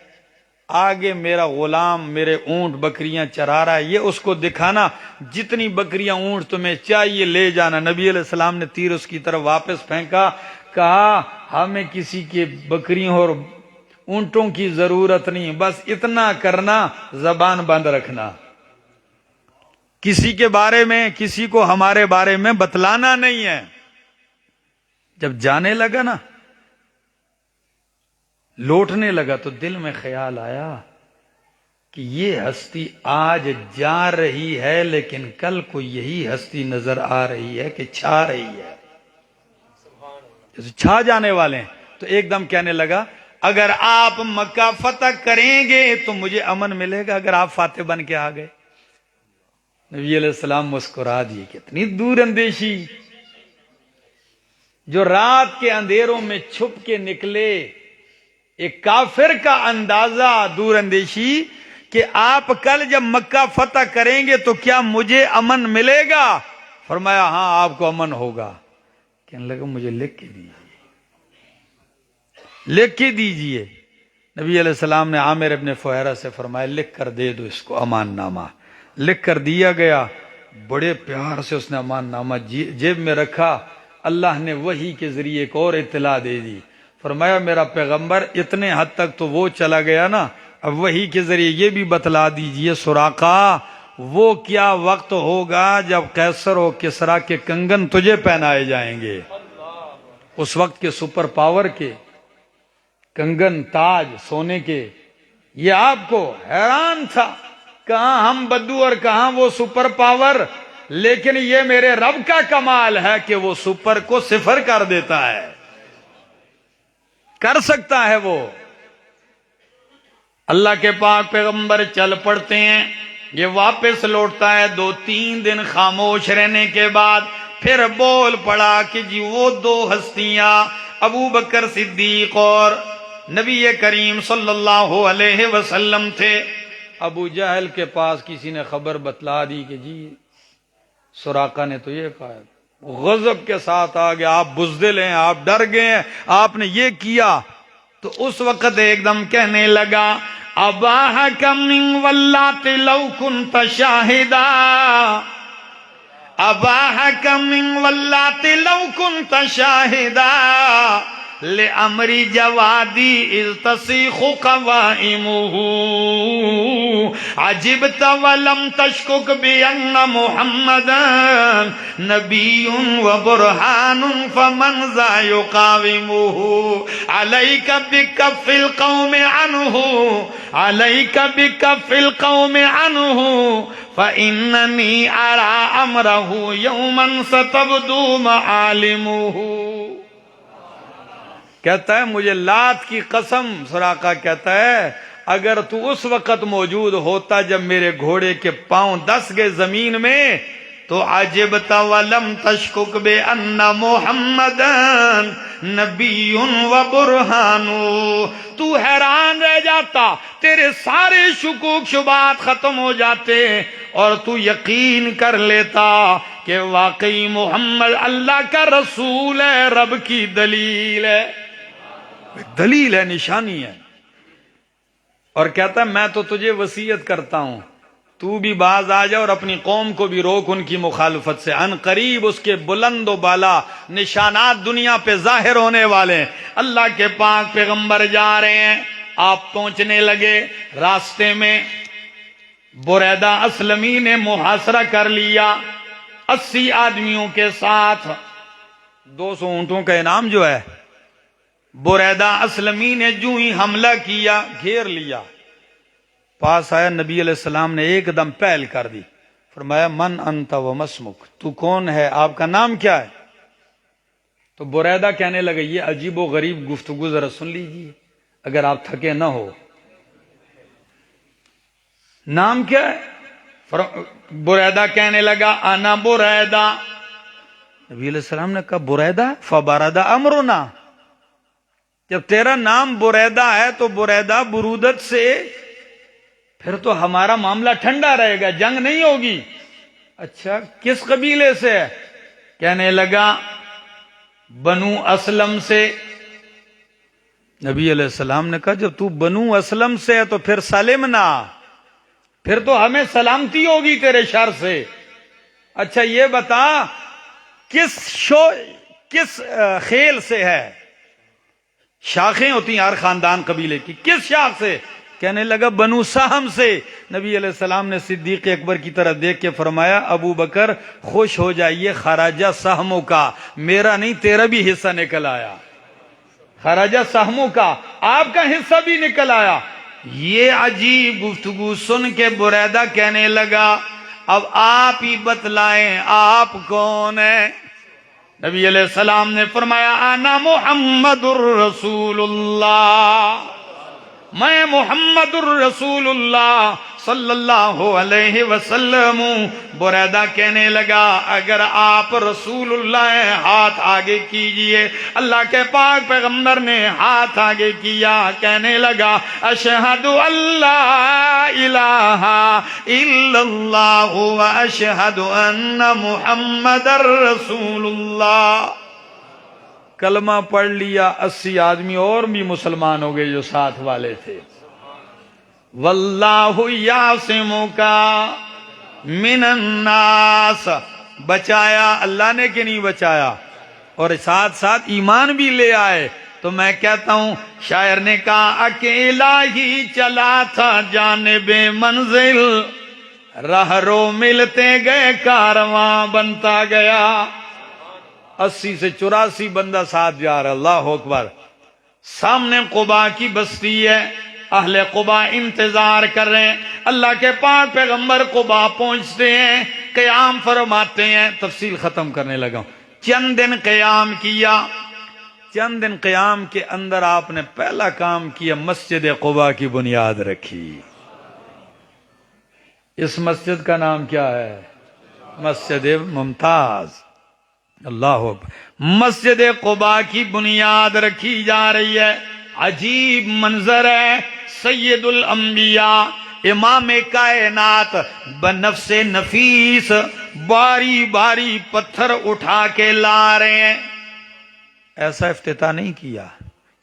Speaker 2: آگے میرا غلام میرے اونٹ بکریاں چرا رہا ہے، یہ اس کو دکھانا، جتنی بکریاں اونٹ تمہیں چاہیے لے جانا. نبی علیہ السلام نے تیر اس کی طرف واپس پھینکا. کہا ہمیں کسی کے بکریوں اور اونٹوں کی ضرورت نہیں، بس اتنا کرنا، زبان بند رکھنا، کسی کے بارے میں کسی کو ہمارے بارے میں بتلانا نہیں ہے. جب جانے لگا نا، لوٹنے لگا تو دل میں خیال آیا کہ یہ ہستی آج جا رہی ہے لیکن کل کو یہی ہستی نظر آ رہی ہے کہ چھا رہی ہے، جیسے چھا جانے والے ہیں. تو ایک دم کہنے لگا اگر آپ مکہ فتح کریں گے تو مجھے امن ملے گا اگر آپ فاتح بن کے آ گئے۔ نبی علیہ السلام مسکرا دیے، کتنی دور اندیشی، جو رات کے اندھیروں میں چھپ کے نکلے، ایک کافر کا اندازہ دور اندیشی کہ آپ کل جب مکہ فتح کریں گے تو کیا مجھے امن ملے گا؟ فرمایا ہاں آپ کو امن ہوگا۔ کہنے لگا مجھے لکھ کے دیجیے، لکھ کے دیجیے۔ نبی علیہ السلام نے عامر ابن فہیرہ سے فرمایا لکھ کر دے دو اس کو امان نامہ۔ لکھ کر دیا گیا، بڑے پیار سے اس نے امان نامہ جیب میں رکھا۔ اللہ نے وحی کے ذریعے ایک اور اطلاع دے دی، فرمایا میرا پیغمبر اتنے حد تک تو وہ چلا گیا نا، اب وحی کے ذریعے یہ بھی بتلا دیجئے سراقہ وہ کیا وقت ہوگا جب قیصر و کسریٰ کے کنگن تجھے پہنائے جائیں گے، اس وقت کے سپر پاور کے کنگن تاج سونے کے۔ یہ آپ کو حیران تھا، کہاں ہم بدو اور کہاں وہ سپر پاور، لیکن یہ میرے رب کا کمال ہے کہ وہ سپر کو صفر کر دیتا ہے، کر سکتا ہے وہ۔ اللہ کے پاک پیغمبر چل پڑتے ہیں، یہ واپس لوٹتا ہے، 2-3 دن خاموش رہنے کے بعد پھر بول پڑا کہ جی وہ 2 ہستیاں ابو بکر صدیق اور نبی کریم صلی اللہ علیہ وسلم تھے۔ ابو جہل کے پاس کسی نے خبر بتلا دی کہ جی سراقہ نے تو یہ کہا ہے، غضب کے ساتھ آ گیا، آپ بزدل ہیں، آپ ڈر گئے ہیں، آپ نے یہ کیا۔ تو اس وقت ایک دم کہنے لگا اباحک من واللات لو کنت شاہدا، اباحک من واللات لو کنت شاہدا، لأمر جوادی اذ تصیخ قوائمہ، عجبت ولم تشکک بأن محمدا نبی وبرہان فمن ذا یقاومہ، علیک بکف القوم عنہ، علیک بکف القوم عنہ، فإننی ارى امرہ یوما ستبدو معالمہ۔ کہتا ہے مجھے لات کی قسم، سراقہ کہتا ہے اگر تو اس وقت موجود ہوتا جب میرے گھوڑے کے پاؤں 10 گئے زمین میں تو عجبت ولم تشکک بأن محمدن نبی و برہان، تو حیران رہ جاتا، تیرے سارے شکوک شبہات ختم ہو جاتے اور تو یقین کر لیتا کہ واقعی محمد اللہ کا رسول ہے، رب کی دلیل ہے، دلیل ہے، نشانی ہے۔ اور کہتا ہے میں تو تجھے وصیت کرتا ہوں تو بھی باز آ جا اور اپنی قوم کو بھی روک ان کی مخالفت سے، ان قریب اس کے بلند و بالا نشانات دنیا پہ ظاہر ہونے والے ہیں۔ اللہ کے پاک پیغمبر جا رہے ہیں، آپ پہنچنے لگے، راستے میں بریدہ اسلمی نے محاصرہ کر لیا 80 آدمیوں کے ساتھ، 200 اونٹوں کا انعام جو ہے۔ بریدہ اسلمی نے جو ہی حملہ کیا گھیر لیا، پاس آیا نبی علیہ السلام نے ایک دم پہل کر دی، فرمایا من انت و مسمک، تو کون ہے، آپ کا نام کیا ہے؟ تو بریدہ کہنے لگے یہ عجیب و غریب گفتگو ذرا سن لیجیے اگر آپ تھکے نہ ہو، نام کیا ہے؟ بریدہ کہنے لگا انا بریدہ۔ نبی علیہ السلام نے کہا بریدہ فبرد امرنا، جب تیرا نام بریدہ ہے تو بریدہ برودت سے پھر تو ہمارا معاملہ ٹھنڈا رہے گا، جنگ نہیں ہوگی۔ اچھا کس قبیلے سے ہے؟ کہنے لگا بنو اسلم سے۔ نبی علیہ السلام نے کہا جب تو بنو اسلم سے ہے تو پھر سلمنا، پھر تو ہمیں سلامتی ہوگی تیرے شر سے۔ اچھا یہ بتا کس خیل سے ہے؟ شاخیں ہوتی ہیں ہر خاندان قبیلے کی، کس شاخ سے؟ کہنے لگا بنو سہم سے۔ نبی علیہ السلام نے صدیق اکبر کی طرف دیکھ کے فرمایا ابو بکر خوش ہو جائیے، خراجہ سہموں کا، میرا نہیں تیرا بھی حصہ نکل آیا، خراجہ سہموں کا آپ کا حصہ بھی نکل آیا۔ یہ عجیب گفتگو سن کے بریدہ کہنے لگا اب آپ ہی بتلائیں آپ کون ہیں؟ نبی علیہ السلام نے فرمایا انا محمد الرسول اللہ، میں محمد الرسول اللہ صلی اللہ علیہ وسلم ہوں۔ بریدہ کہنے لگا اگر آپ رسول اللہ ہیں ہاتھ آگے کیجئے۔ اللہ کے پاک پیغمبر نے ہاتھ آگے کیا، کہنے لگا اشہد اللہ الہ الا اللہ و اشہد ان محمد رسول اللہ۔ کلمہ پڑھ لیا، 80 آدمی اور بھی مسلمان ہو گئے جو ساتھ والے تھے۔ واللہ یعصمک من الناس، بچایا اللہ نے کہ نہیں بچایا، اور ساتھ ساتھ ایمان بھی لے آئے۔ تو میں کہتا ہوں شاعر نے کہا اکیلا ہی چلا تھا جانب منزل، راہ رو ملتے گئے کارواں بنتا گیا۔ 80 سے 84 بندہ ساتھ جا رہا، اللہ اکبر۔ سامنے قباء کی بستی ہے، اہل قباء انتظار کر رہے ہیں، اللہ کے پاک پیغمبر قباء پہنچتے ہیں، قیام فرماتے ہیں۔ تفصیل ختم کرنے لگا ہوں۔ چند دن قیام کیا، چند دن قیام کے اندر آپ نے پہلا کام کیا، مسجد قباء کی بنیاد رکھی۔ اس مسجد کا نام کیا ہے؟ مسجد ممتاز۔ اللہ اکبر۔ مسجد قباء کی بنیاد رکھی جا رہی ہے۔ عجیب منظر ہے، سید الانبیاء امام کائنات بنفس نفیس باری باری پتھر اٹھا کے لا رہے ہیں۔ ایسا افتتاح نہیں کیا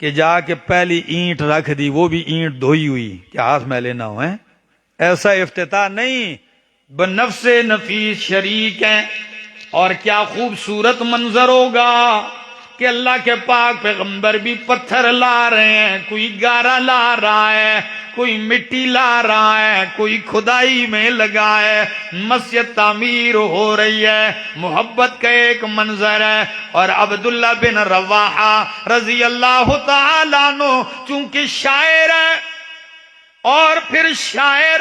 Speaker 2: کہ جا کے پہلی اینٹ رکھ دی، وہ بھی اینٹ دھوئی ہوئی کہ ہاتھ میلے نہ ہوئے، ایسا افتتاح نہیں، بنفس نفیس شریک ہیں۔ اور کیا خوبصورت منظر ہوگا کہ اللہ کے پاک پیغمبر بھی پتھر لا رہے ہیں، کوئی گارا لا رہا ہے، کوئی مٹی لا رہا ہے، کوئی کھدائی میں لگا ہے، مسجد تعمیر ہو رہی ہے۔ محبت کا ایک منظر ہے۔ اور عبداللہ بن رواحہ رضی اللہ تعالیٰ عنہ چونکہ شاعر ہے، اور پھر شاعر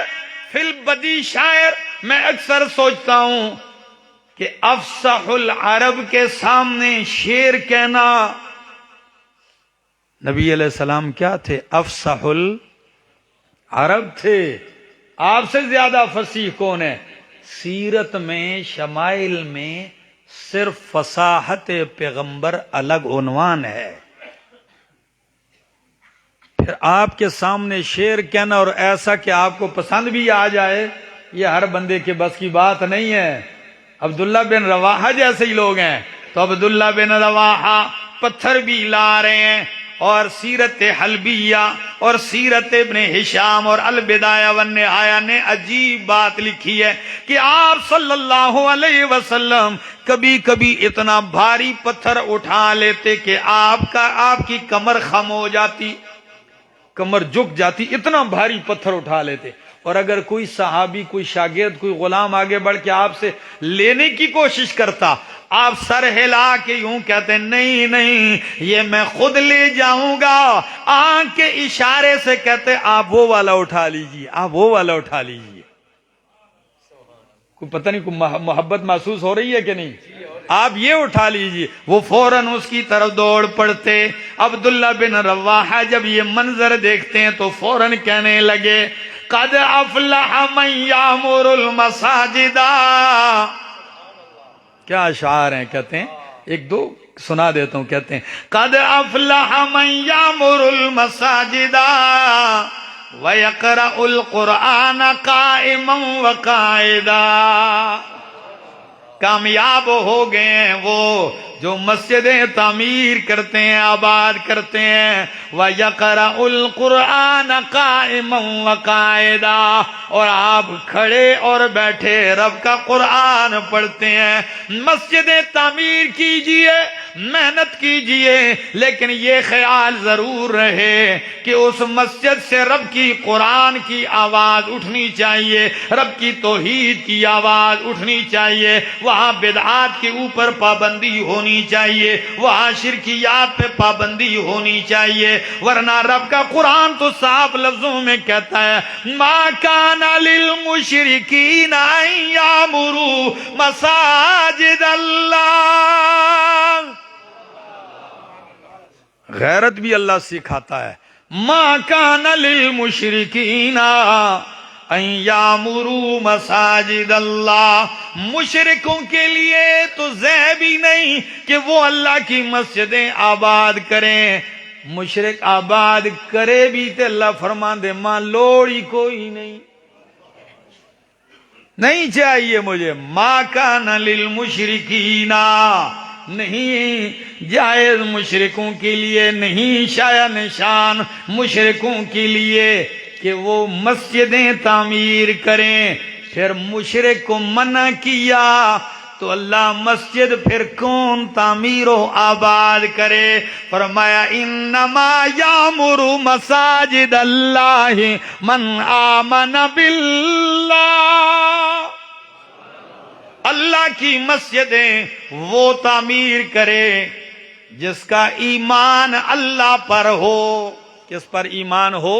Speaker 2: فی البدی شاعر، میں اکثر سوچتا ہوں کہ افصح العرب کے سامنے شعر کہنا، نبی علیہ السلام کیا تھے؟ افصح العرب تھے۔ آپ سے زیادہ فصیح کون ہے؟ سیرت میں، شمائل میں صرف فصاحت پیغمبر الگ عنوان ہے۔ پھر آپ کے سامنے شعر کہنا اور ایسا کہ آپ کو پسند بھی آ جائے، یہ ہر بندے کے بس کی بات نہیں ہے۔ عبداللہ بن رواحہ جیسے ہی لوگ ہیں، تو عبداللہ بن رواحہ پتھر بھی لا رہے ہیں۔ اور سیرت حلبیہ اور سیرت ابن ہشام اور البدایہ والنہایہ نے عجیب بات لکھی ہے کہ آپ صلی اللہ علیہ وسلم کبھی کبھی اتنا بھاری پتھر اٹھا لیتے کہ آپ کی کمر خم ہو جاتی، کمر جھک جاتی، اتنا بھاری پتھر اٹھا لیتے۔ اور اگر کوئی صحابی، کوئی شاگرد، کوئی غلام آگے بڑھ کے آپ سے لینے کی کوشش کرتا، آپ سر ہلا کے یوں کہتے نہیں نہیں یہ میں خود لے جاؤں گا، آنکھ کے اشارے سے کہتے آپ وہ والا اٹھا لیجیے، آپ وہ والا اٹھا لیجیے۔ کوئی پتہ نہیں، کوئی محبت محسوس ہو رہی ہے کہ نہیں؟ آپ یہ اٹھا لیجیے، وہ فوراً اس کی طرف دوڑ پڑتے۔ عبداللہ بن رواحہ جب یہ منظر دیکھتے ہیں تو فوراً کہنے لگے قد افلح من یامر المساجد۔ کیا اشعار ہیں، کہتے ہیں، ایک دو سنا دیتا ہوں، کہتے ہیں قد افلح من یامر المساجد ویقرأ القرآن قائما وقاعدا۔ کامیاب ہو گئے ہیں وہ جو مسجدیں تعمیر کرتے ہیں، آباد کرتے ہیں۔ وَيَقْرَأُ الْقُرْآنَ قَائِمًا وَقَاعِدًا، اور آپ کھڑے اور بیٹھے رب کا قرآن پڑھتے ہیں۔ مسجدیں تعمیر کیجئے، محنت کیجئے، لیکن یہ خیال ضرور رہے کہ اس مسجد سے رب کی قرآن کی آواز اٹھنی چاہیے، رب کی توحید کی آواز اٹھنی چاہیے، وہاں بدعات کے اوپر پابندی ہونی ہونی چاہیے، وہاں شرکیات پہ پابندی ہونی چاہیے، ورنہ رب کا قرآن تو صاف لفظوں میں کہتا ہے ما کان للمشرکین ان یعمروا مساجد اللہ۔ غیرت بھی اللہ سکھاتا ہے، ما کان للمشرکین ان یعمروا مساجد اللہ، مشرکوں کے لیے تو عیب ہی نہیں کہ وہ اللہ کی مسجدیں آباد کریں، مشرک آباد کرے بھی تے اللہ فرمان دے ماں لوڑ ہی کوئی نہیں چاہیے مجھے، ما کان للمشرکین، نہیں جائز مشرکوں کے لیے، نہیں شایع نشان مشرکوں کے لیے کہ وہ مسجدیں تعمیر کریں۔ پھر مشرک کو منع کیا تو اللہ مسجد پھر کون تعمیر و آباد کرے؟ فرمایا انما یعمر مساجد اللہ من آمن باللہ، اللہ کی مسجدیں وہ تعمیر کرے جس کا ایمان اللہ پر ہو۔ کس پر ایمان ہو؟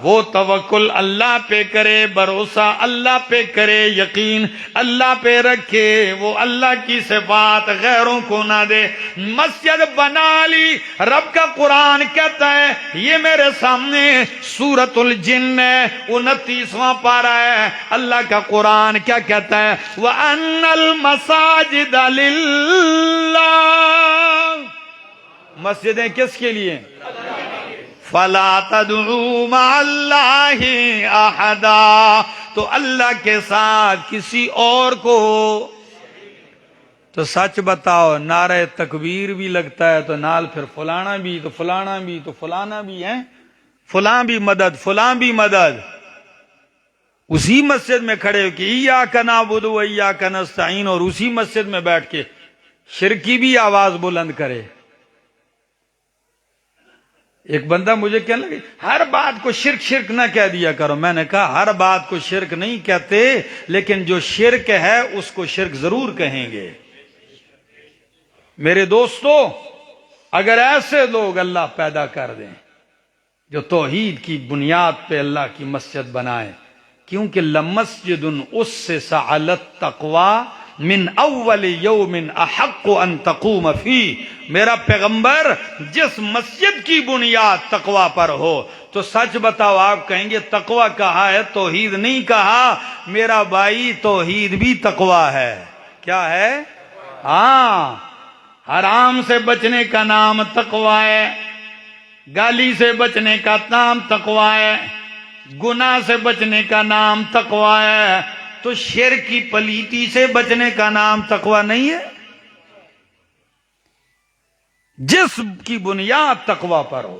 Speaker 2: وہ توکل اللہ پہ کرے، بھروسہ اللہ پہ کرے، یقین اللہ پہ رکھے، وہ اللہ کی صفات غیروں کو نہ دے۔ مسجد بنا لی، رب کا قرآن کہتا ہے، یہ میرے سامنے سورۃ الجن ہے 29واں پارہ ہے، اللہ کا قرآن کیا کہتا ہے؟ وَأَنَّ الْمَسَاجِدَ لِلَّهِ، مسجدیں کس کے لیے؟ فَلَا تَدْعُوا مَعَ اللَّهِ أَحَدًا، تو اللہ کے ساتھ کسی اور کو۔ تو سچ بتاؤ، نعرہ تکبیر بھی لگتا ہے تو نال پھر فلانا بھی تو فلانا بھی تو فلانا بھی ہے، فلاں بھی مدد، فلاں بھی مدد، اسی مسجد میں کھڑے ہو کہ ایاک نعبد و ایاک نستعین، اور اسی مسجد میں بیٹھ کے شرک کی بھی آواز بلند کرے۔ ایک بندہ مجھے کہنے لگے ہر بات کو شرک شرک نہ کہہ دیا کرو، میں نے کہا ہر بات کو شرک نہیں کہتے، لیکن جو شرک ہے اس کو شرک ضرور کہیں گے۔ میرے دوستو، اگر ایسے لوگ اللہ پیدا کر دیں جو توحید کی بنیاد پہ اللہ کی مسجد بنائیں، کیونکہ لمسجد اسس علی التقوی من اول یوم احق ان تقوم فی، میرا پیغمبر جس مسجد کی بنیاد تقوی پر ہو، تو سچ بتاؤ آپ کہیں گے تقوی کہا ہے، توحید نہیں کہا؟ میرا بھائی توحید بھی تقوی ہے۔ کیا ہے؟ ہاں، حرام سے بچنے کا نام تقوی ہے، گالی سے بچنے کا نام تقوی ہے، گناہ سے بچنے کا نام تقوی ہے، تو شرک کی پلیتی سے بچنے کا نام تقوی نہیں ہے؟ جس کی بنیاد تقوی پر ہو۔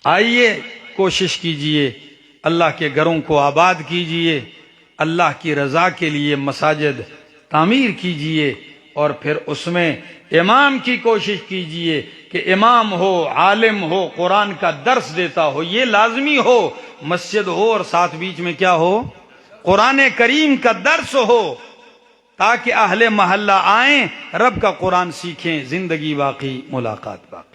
Speaker 2: آئیے کوشش کیجئے، اللہ کے گھروں کو آباد کیجئے، اللہ کی رضا کے لیے مساجد تعمیر کیجئے، اور پھر اس میں امام کی کوشش کیجئے کہ امام ہو، عالم ہو، قرآن کا درس دیتا ہو، یہ لازمی ہو، مسجد ہو اور ساتھ بیچ میں کیا ہو؟ قرآن کریم کا درس ہو، تاکہ اہل محلہ آئیں، رب کا قرآن سیکھیں، زندگی باقی، ملاقات باقی۔